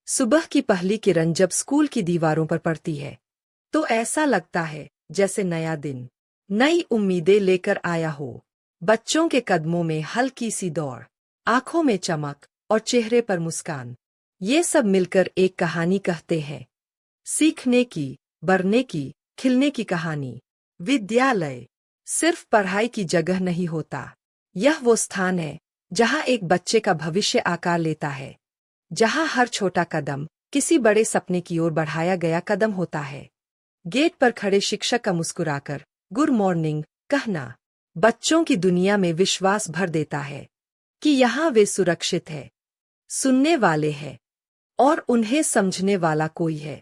सुबह की पहली किरण जब स्कूल की दीवारों पर पड़ती है तो ऐसा लगता है जैसे नया दिन नई उम्मीदें लेकर आया हो। बच्चों के कदमों में हल्की सी दौड़, आंखों में चमक और चेहरे पर मुस्कान, ये सब मिलकर एक कहानी कहते हैं। सीखने की, बढ़ने की, खिलने की कहानी। विद्यालय सिर्फ पढ़ाई की जगह नहीं होता, यह वो स्थान है जहाँ एक बच्चे का भविष्य आकार लेता है, जहाँ हर छोटा कदम किसी बड़े सपने की ओर बढ़ाया गया कदम होता है। गेट पर खड़े शिक्षक का मुस्कुराकर गुड मॉर्निंग कहना बच्चों की दुनिया में विश्वास भर देता है कि यहाँ वे सुरक्षित है, सुनने वाले हैं और उन्हें समझने वाला कोई है।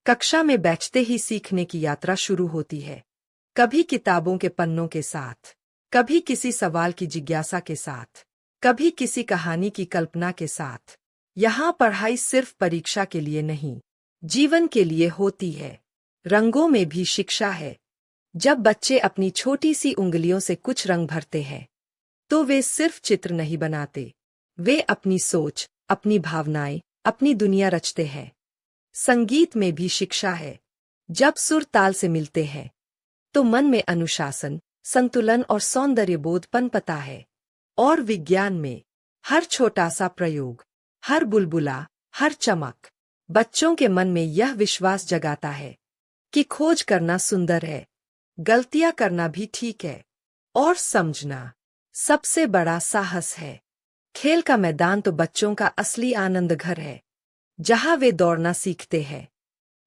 कक्षा में बैठते ही सीखने की यात्रा शुरू होती है, कभी किताबों के पन्नों के साथ, कभी किसी सवाल की जिज्ञासा के साथ, कभी किसी कहानी की कल्पना के साथ। यहाँ पढ़ाई सिर्फ परीक्षा के लिए नहीं, जीवन के लिए होती है। रंगों में भी शिक्षा है। जब बच्चे अपनी छोटी सी उंगलियों से कुछ रंग भरते हैं तो वे सिर्फ चित्र नहीं बनाते, वे अपनी सोच, अपनी भावनाएं, अपनी दुनिया रचते हैं। संगीत में भी शिक्षा है। जब सुर ताल से मिलते हैं तो मन में अनुशासन, संतुलन और सौंदर्य बोध पनपता है। और विज्ञान में हर छोटा सा प्रयोग, हर बुलबुला, हर चमक बच्चों के मन में यह विश्वास जगाता है कि खोज करना सुंदर है, गलतियां करना भी ठीक है और समझना सबसे बड़ा साहस है। खेल का मैदान तो बच्चों का असली आनंद घर है, जहां वे दौड़ना सीखते हैं,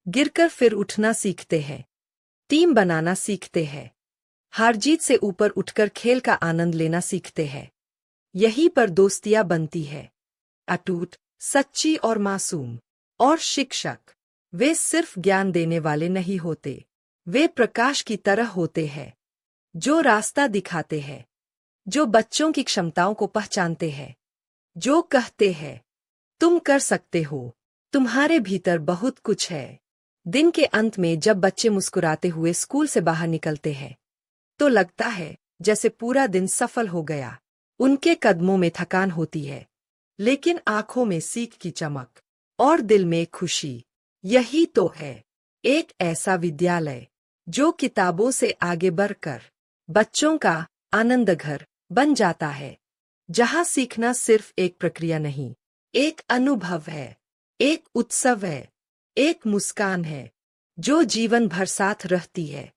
गिरकर फिर उठना सीखते हैं, टीम बनाना सीखते हैं, हार जीत से ऊपर उठकर खेल का आनंद लेना सीखते हैं। यहीं पर दोस्तियां बनती है, अटूट, सच्ची और मासूम। और शिक्षक, वे सिर्फ ज्ञान देने वाले नहीं होते, वे प्रकाश की तरह होते हैं, जो रास्ता दिखाते हैं, जो बच्चों की क्षमताओं को पहचानते हैं, जो कहते हैं तुम कर सकते हो, तुम्हारे भीतर बहुत कुछ है। दिन के अंत में जब बच्चे मुस्कुराते हुए स्कूल से बाहर निकलते हैं तो लगता है जैसे पूरा दिन सफल हो गया। उनके कदमों में थकान होती है, लेकिन आंखों में सीख की चमक और दिल में खुशी। यही तो है एक ऐसा विद्यालय जो किताबों से आगे बढ़कर बच्चों का आनंद घर बन जाता है, जहां सीखना सिर्फ एक प्रक्रिया नहीं, एक अनुभव है, एक उत्सव है, एक मुस्कान है जो जीवन भर साथ रहती है।